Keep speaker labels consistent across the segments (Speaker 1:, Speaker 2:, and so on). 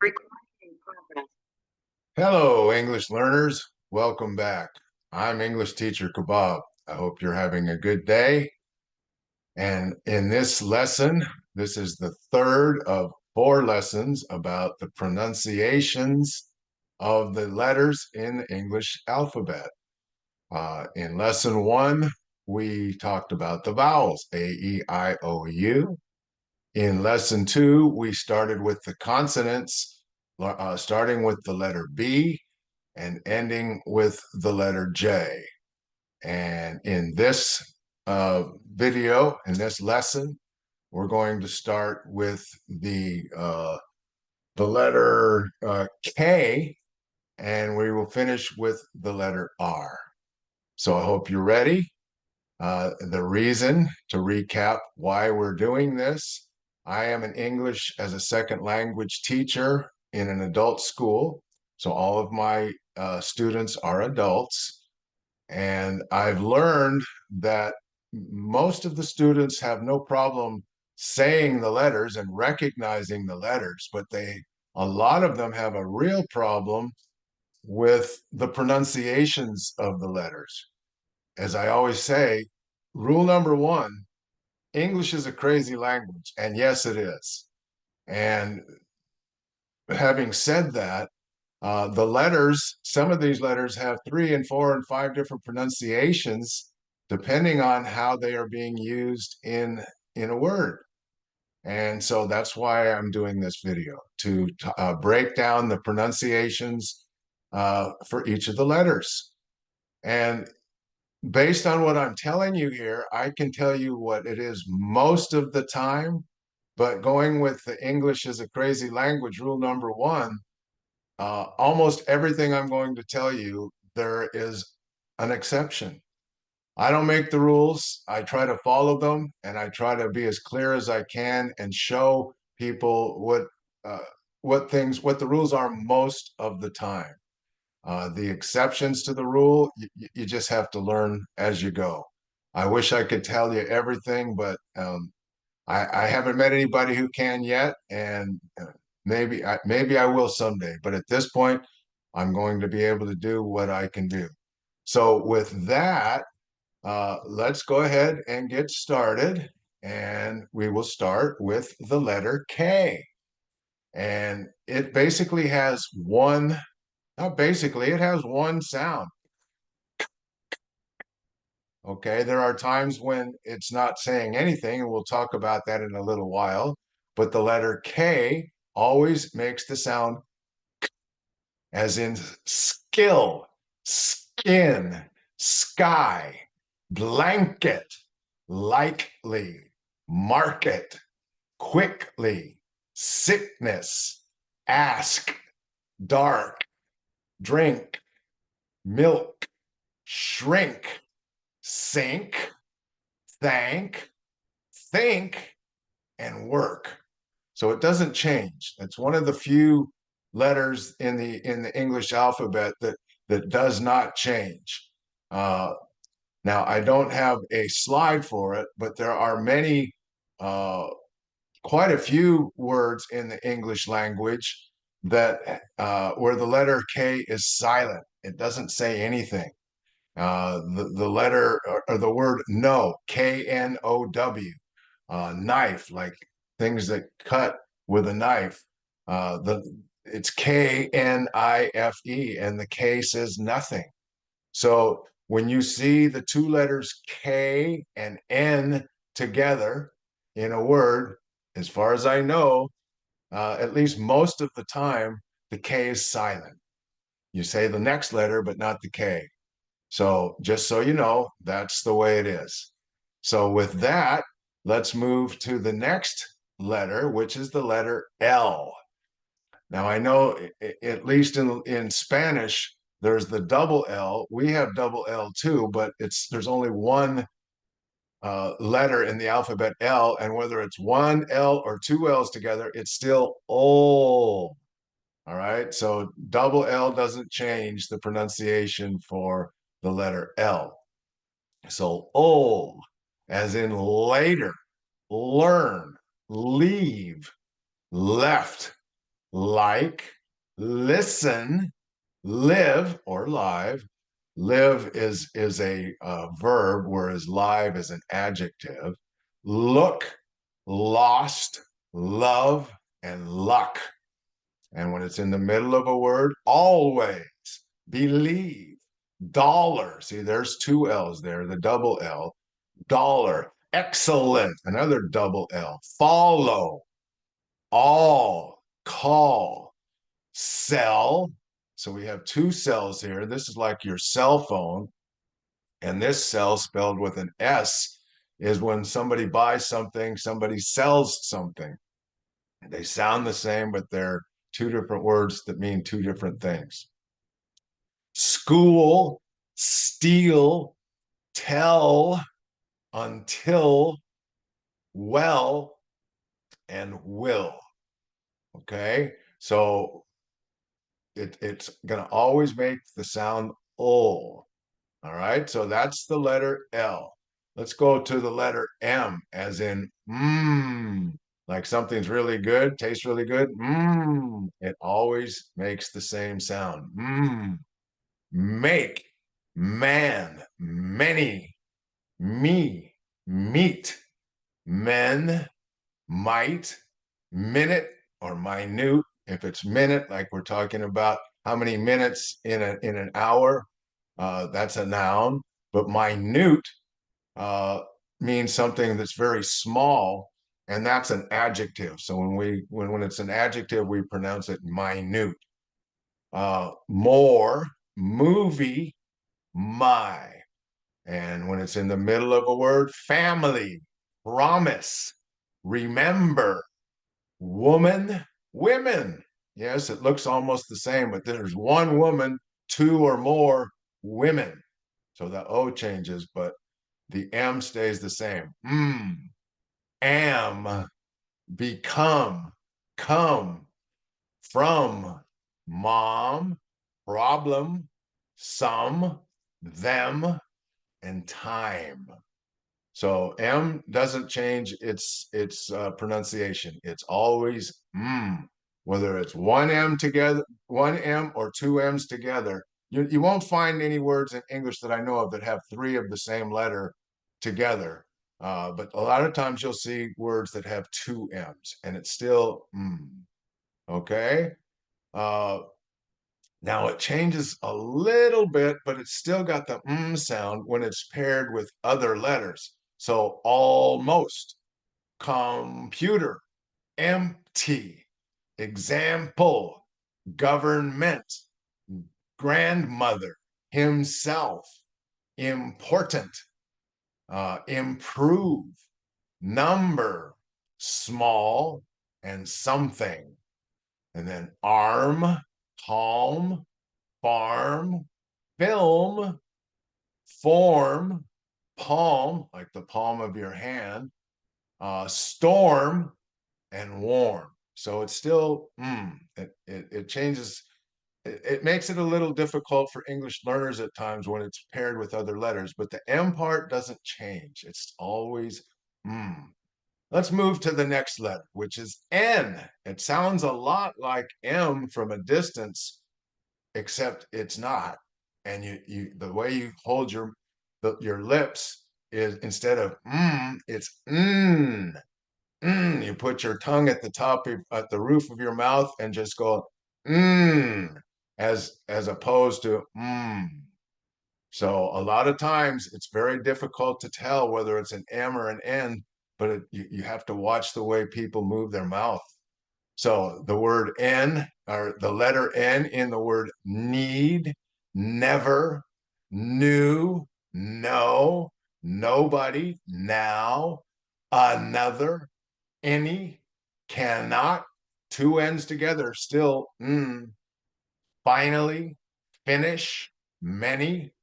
Speaker 1: Recording progress.
Speaker 2: Hello, English learners. Welcome back. I'm English teacher Kebab. I hope you're having a good day. And in this lesson, this is the third of 4 lessons about the pronunciations of the letters in the English alphabet. In lesson 1, we talked about the vowels, A, E, I, O, U. In lesson 2, we started with the consonants, starting with the letter B and ending with the letter J. And in this video, in this lesson, we're going to start with the letter K, and we will finish with the letter R. So I hope you're ready. The reason, to recap why we're doing this, I am an English as a second language teacher in an adult school. So all of my students are adults. And I've learned that most of the students have no problem saying the letters and recognizing the letters, but a lot of them have a real problem with the pronunciations of the letters. As I always say, rule number 1, English is a crazy language. And yes, it is. And having said that, the letters, some of these letters have 3 and 4 and 5 different pronunciations, depending on how they are being used in a word. And so that's why I'm doing this video, to break down the pronunciations for each of the letters. And based on what I'm telling you here, I can tell you what it is most of the time, but going with the English is a crazy language, rule number 1, almost everything I'm going to tell you, there is an exception. I don't make the rules. I try to follow them, and I try to be as clear as I can and show people what the rules are most of the time. The exceptions to the rule, you just have to learn as you go. I wish I could tell you everything, but I haven't met anybody who can yet, and maybe I will someday. But at this point, I'm going to be able to do what I can do. So with that, let's go ahead and get started. And we will start with the letter K. And it basically has one, not basically, it has one sound. Okay, there are times when it's not saying anything, and we'll talk about that in a little while. But the letter K always makes the sound as in skill, skin, sky, blanket, likely, market, quickly, sickness, ask, dark, drink, milk, shrink, sink, thank, think, and work. So it doesn't change. It's one of the few letters in the English alphabet that does not change. Now I don't have a slide for it, but there are quite a few words in the English language that where the letter K is silent. It doesn't say anything. The letter or the word no, K-N-O-W, knife, like things that cut with a knife. It's K-N-I-F-E, and the K says nothing. So when you see the 2 letters K and N together in a word, as far as I know, at least most of the time, the K is silent. You say the next letter, but not the K. So just so you know, that's the way it is. So with that, let's move to the next letter, which is the letter L. Now I know, at least in Spanish, there's the double L. We have double L too, but there's only one letter in the alphabet L, and whether it's one L or 2 L's together, it's still O. All right, so double L doesn't change the pronunciation for the letter L. So O, as in later, learn, leave, left, like, listen, live or live. Live is a verb, whereas live is an adjective. Look, lost, love, and luck. And when it's in the middle of a word, always, believe, dollar. See, there's two L's there, the double L. Dollar, excellent, another double L. Follow, all, call, sell. So we have two cells here. This is like your cell phone. And this cell spelled with an S is when somebody buys something, somebody sells something. They sound the same, but they're two different words that mean two different things. School, steal, tell, until, well, and will. Okay. So it's going to always make the sound O. All right. So that's the letter L. Let's go to the letter M, as in like something's really good, tastes really good. It always makes the same sound. Make, man, many, me, meet, men, might, minute or minute. If it's minute, like we're talking about how many minutes in an hour, that's a noun. But minute uh, means something that's very small, and that's an adjective. So when it's an adjective, we pronounce it minute. More, movie, my. And when it's in the middle of a word, family, promise, remember, woman, women. Yes, it looks almost the same, but there's one woman, two or more women. So the O changes, but the M stays the same. Am, become, come, from, mom, problem, some, them, and time. So M doesn't change its pronunciation. It's always whether it's one M together, one M or two M's together. You won't find any words in English that I know of that have three of the same letter together. But a lot of times you'll see words that have two M's, and it's still okay. Uh, Now it changes a little bit, but it's still got the sound when it's paired with other letters. So almost, computer, empty, example, government, grandmother, himself, important, improve, number, small, and something. And then arm, calm, farm, film, form, palm, like the palm of your hand, storm, and warm. So it's still, it changes. It makes it a little difficult for English learners at times when it's paired with other letters, but the M part doesn't change. It's always Let's move to the next letter, which is N. It sounds a lot like M from a distance, except it's not. And the way you hold your lips is instead of it's You put your tongue at the top at the roof of your mouth and just go as opposed to So a lot of times it's very difficult to tell whether it's an M or an N, but you have to watch the way people move their mouth. So the word N, or the letter N in the word need, never, new, no, nobody, now, another, any, cannot, two N's together, still, finally, finish, many,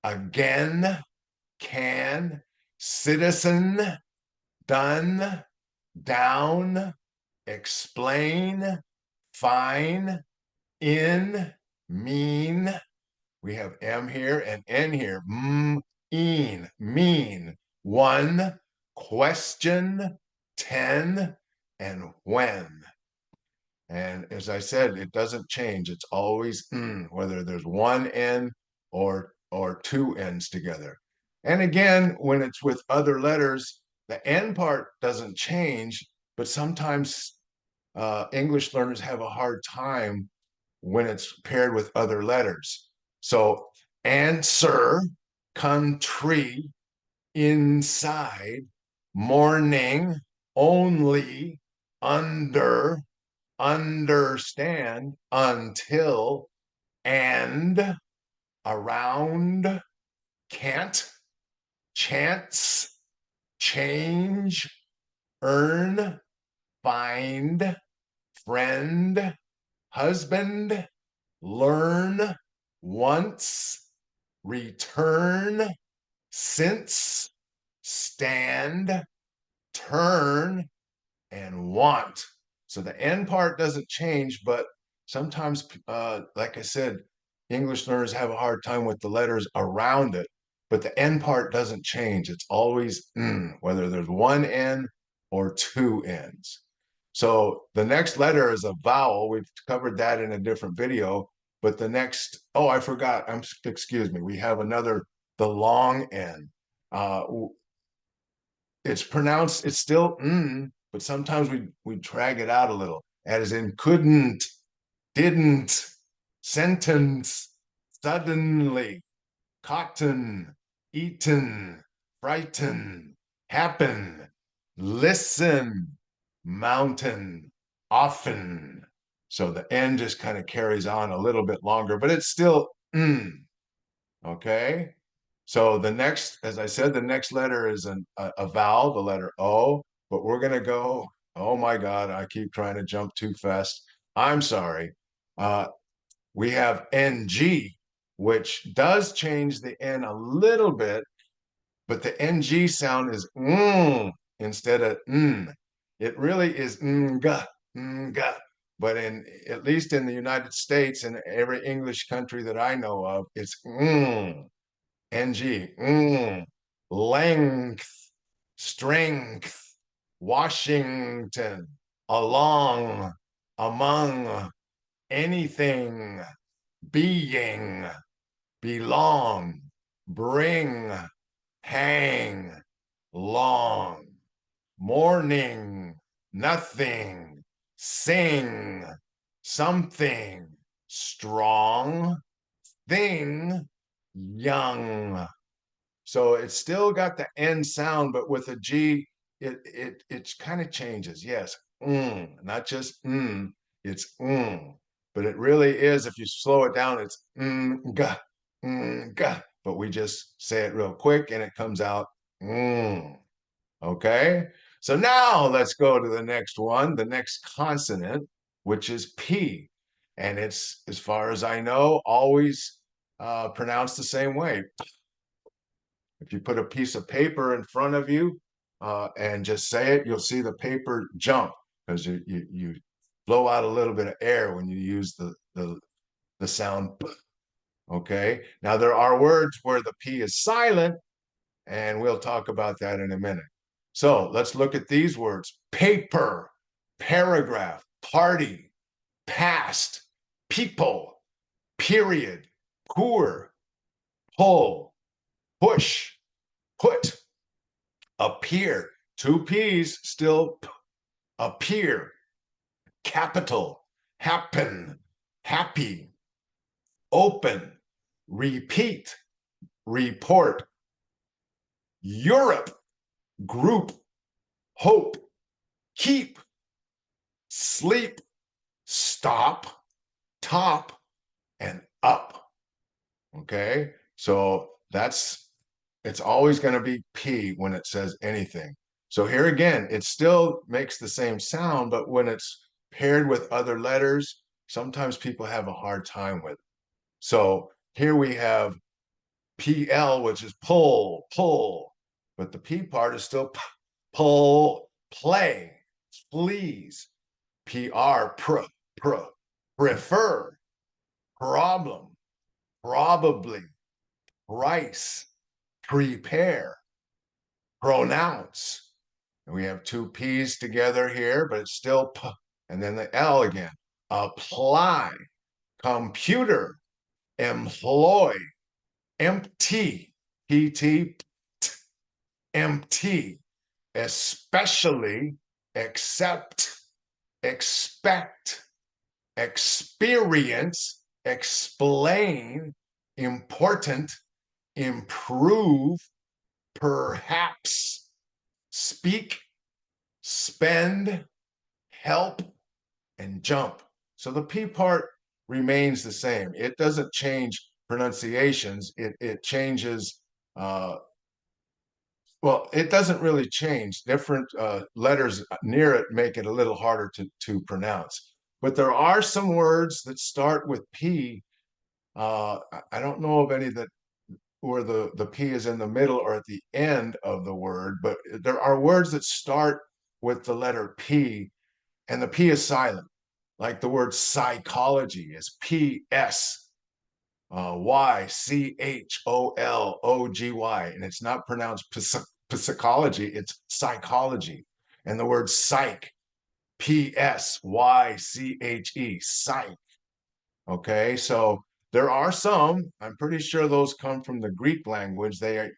Speaker 2: again, can, citizen, done, down, explain, fine, in, mean. We have M here and N here. Mean, one, question, 10, and when. And as I said, it doesn't change. It's always whether there's one N or two N's together. And again, when it's with other letters, the N part doesn't change, but sometimes English learners have a hard time when it's paired with other letters. So answer, country, inside, morning, only, under, understand, until, and, around, can't, chance, change, earn, find, friend, husband, learn, once, return, since, stand, turn, and want. So the end part doesn't change, but sometimes, like I said, English learners have a hard time with the letters around it, but the end part doesn't change. It's always whether there's one N or two N's. So the next letter is a vowel. We've covered that in a different video, but the next, oh, I forgot. Excuse me. We have another, the long N. Uh, it's pronounced, it's still but sometimes we drag it out a little, as in couldn't, didn't, sentence, suddenly, cotton, eaten, frighten, happen, listen, mountain, often. So the N just kind of carries on a little bit longer, but it's still okay. So the next, as I said, the next letter is a vowel, the letter O, but we're going to go, oh my God, I keep trying to jump too fast. I'm sorry. Uh, we have NG, which does change the N a little bit, but the NG sound is instead of n. It really is nga, nga. But in, at least in the United States and every English country that I know of, it's NG, length, strength, Washington, along, among, anything, being, belong, bring, hang, long, morning, nothing, sing, something, strong, thing, young. So it's still got the N sound, but with a G, it kind of changes. Yes, not just it's but it really is. If you slow it down, it's ga, ga. But we just say it real quick, and it comes out Okay, so now let's go to the next one, the next consonant, which is P, and it's, as far as I know, always pronounced the same way. If you put a piece of paper in front of you and just say it, you'll see the paper jump because you blow out a little bit of air when you use the sound. Okay. Now there are words where the P is silent, and we'll talk about that in a minute. So let's look at these words: paper, paragraph, party, past, people, period, poor, pull, push, put, appear. Two P's still appear. Capital, happen, happy, open, repeat, report, Europe, group, hope, keep, sleep, stop, top, and up. Okay, so it's always going to be P when it says anything. So here again, it still makes the same sound, but when it's paired with other letters, sometimes people have a hard time with it. So here we have PL, which is pull, pull, but the P part is still pull, play, please, PR, prefer, problem, probably, price, prepare, pronounce. And we have two P's together here, but it's still P, and then the L again. apply, computer, employ, empty, pt, empty, especially, accept, expect, experience, explain, important, improve, perhaps, speak, spend, help, and jump. So the P part remains the same. It doesn't change pronunciations. It changes, well, it doesn't really change. Different letters near it make it a little harder to pronounce. But there are some words that start with P. I don't know of any that where the P is in the middle or at the end of the word, but there are words that start with the letter P and the P is silent. Like the word psychology is P-S, Y-C-H-O-L-O-G-Y, and it's not pronounced psychology, it's psychology. And the word psych, P-S-Y-C-H-E, psych. Okay, so there are some, I'm pretty sure those come from the Greek language. They're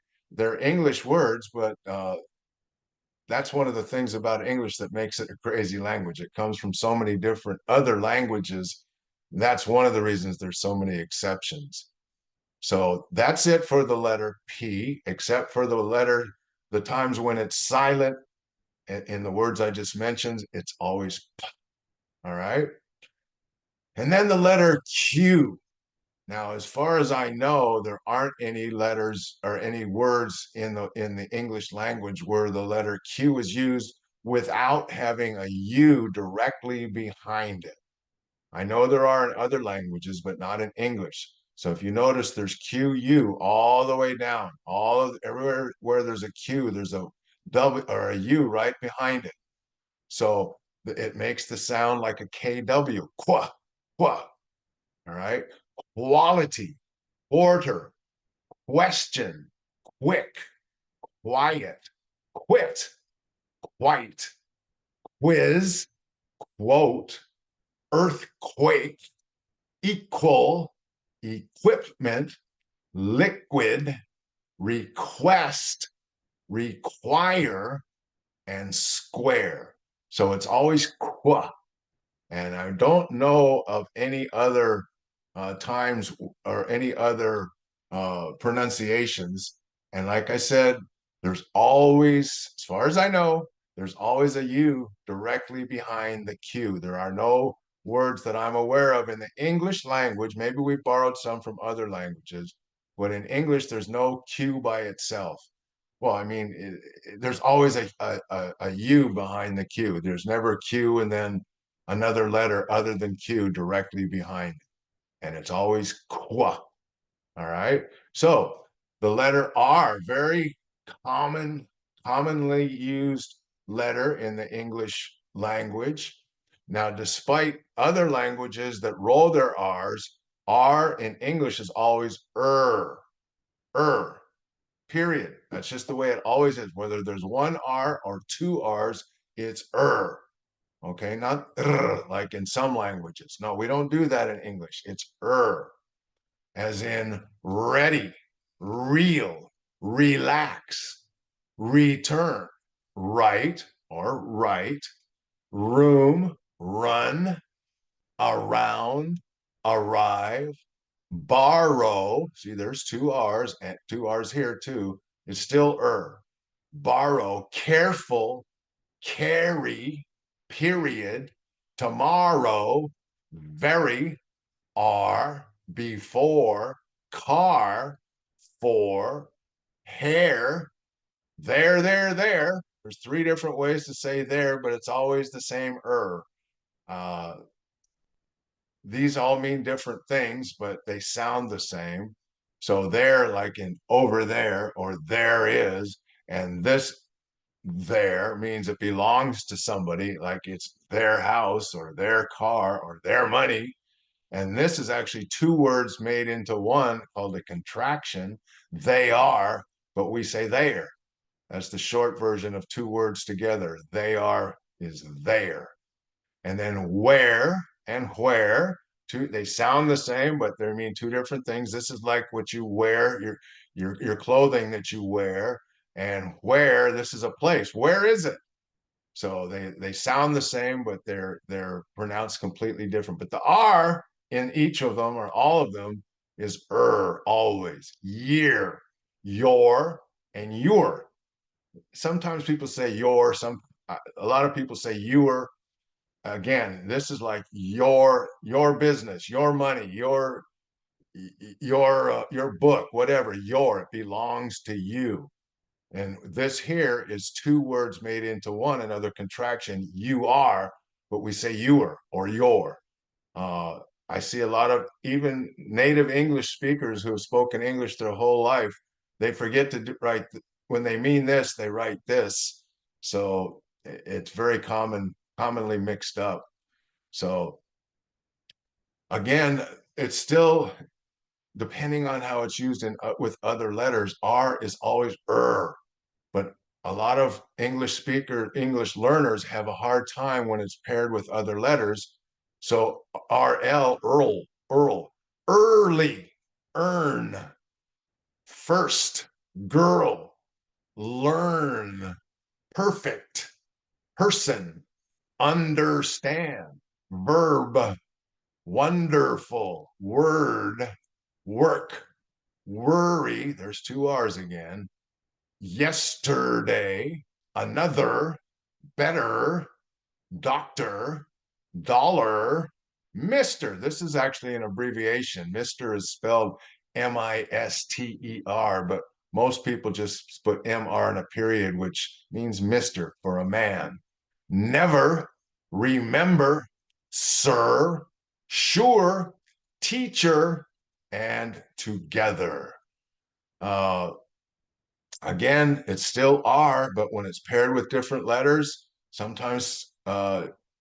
Speaker 2: English words, but that's one of the things about English that makes it a crazy language. It comes from so many different other languages. That's one of the reasons there's so many exceptions. So that's it for the letter P, except for the times when it's silent in the words I just mentioned, it's always P. All right. And then the letter Q. Now, as far as I know, there aren't any letters or any words in the English language where the letter Q is used without having a U directly behind it. I know there are in other languages, but not in English. So if you notice, there's QU all the way down. Everywhere where there's a Q, there's a W or a U right behind it. So it makes the sound like a KW. Qua, qua. All right. Quality, order, question, quick, quiet, quit, quite, quiz, quote, earthquake, equal, equipment, liquid, request, require, and square. So it's always qua. And I don't know of any other times or any other pronunciations. And like I said, there's always, as far as I know, there's always a U directly behind the Q. There are no words that I'm aware of in the English language. Maybe we borrowed some from other languages, but in English, there's no Q by itself. Well, I mean, there's always a U behind the Q. There's never a Q and then another letter other than Q directly behind it. And it's always qua. All right. So the letter R, very commonly used letter in the English language. Now, despite other languages that roll their R's, R in English is always period. That's just the way it always is. Whether there's one R or two R's, it's Okay, not like in some languages. No, we don't do that in English. It's as in ready, real, relax, return, right or right, room, run, around, arrive, borrow. See, there's two R's and two R's here too. It's still borrow, careful, carry, period, tomorrow, very, are, before, car, for, hair, there. There's three different ways to say there, but it's always the same Uh, these all mean different things, but they sound the same. So there, like in over there or there is, and this there means it belongs to somebody, like it's their house or their car or their money. And this is actually two words made into one called a contraction. They are, but we say there. That's the short version of two words together. They are is there. And then where and where. They sound the same, but they mean two different things. This is like what you wear, your clothing that you wear, and where, this is a place. Where is it? So they sound the same, but they're pronounced completely different. But the R in each of them or all of them is always. Year, your, and your. Sometimes people say your, a lot of people say your. Again, this is like your business, your money, your book, whatever. It belongs to you. And this here is two words made into one, another contraction. You are, but we say youer or your. Uh, I see a lot of even native English speakers who have spoken English their whole life. They forget to write, when they mean this, they write this. So it's very commonly mixed up. So again, it's still, depending on how it's used with other letters, R is always but a lot of English learners have a hard time when it's paired with other letters. So Earl, early, earn, first, girl, learn, perfect, person, understand, verb, wonderful, word, work, worry, there's two R's again, yesterday, another, better, doctor, dollar, Mr. This is actually an abbreviation. Mr. is spelled Mister, but most people just put MR in a period, which means Mr. for a man. Never, remember, sir, sure, teacher, and together. Uh, Again, it's still R, but when it's paired with different letters, sometimes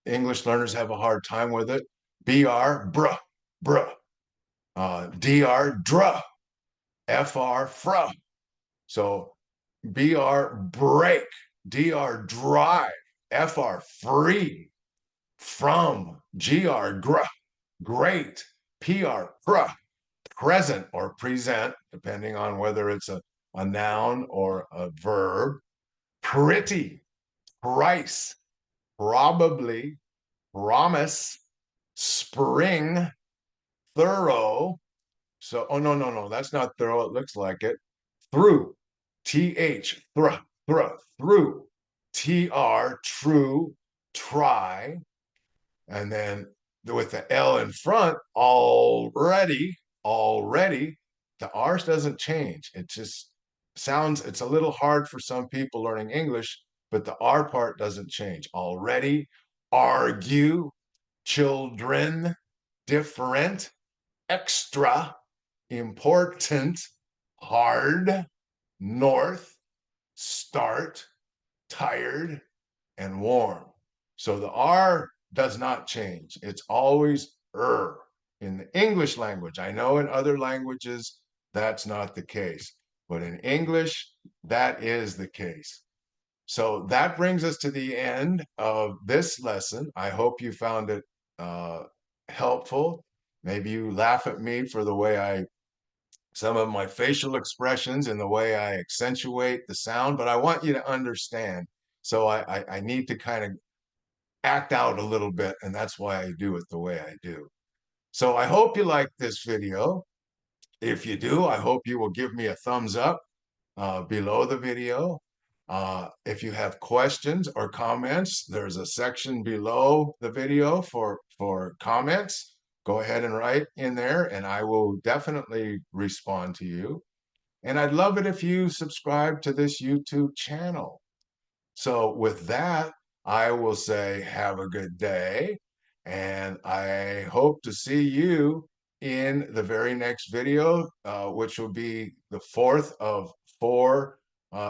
Speaker 2: English learners have a hard time with it. BR, bruh, bruh. DR, druh. FR, fruh. So BR, break. DR, drive. FR, free. From. GR, gruh, great. PR, pruh, present or present, depending on whether it's a noun or a verb. Pretty, price, probably, promise, spring, thorough. So, oh, no, that's not thorough. It looks like it. Through, through, true, try. And then with the L in front, already, the R's doesn't change. It just sounds, it's a little hard for some people learning English, but the R part doesn't change. Already, argue, children, different, extra, important, hard, north, start, tired, and warm. So the R does not change. It's always in the English language. I know in other languages that's not the case, but in English, that is the case. So that brings us to the end of this lesson. I hope you found it helpful. Maybe you laugh at me for the way some of my facial expressions and the way I accentuate the sound, but I want you to understand. So I need to kind of act out a little bit, and that's why I do it the way I do. So I hope you like this video. If you do, I hope you will give me a thumbs up below the video. If you have questions or comments, there's a section below the video for comments. Go ahead and write in there, and I will definitely respond to you. And I'd love it if you subscribe to this YouTube channel. So with that, I will say have a good day, and I hope to see you in the very next video, which will be the fourth of four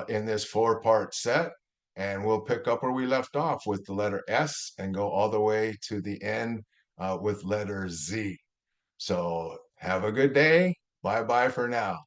Speaker 2: in this four-part set. And we'll pick up where we left off with the letter S and go all the way to the end with letter Z. So have a good day. Bye-bye for now.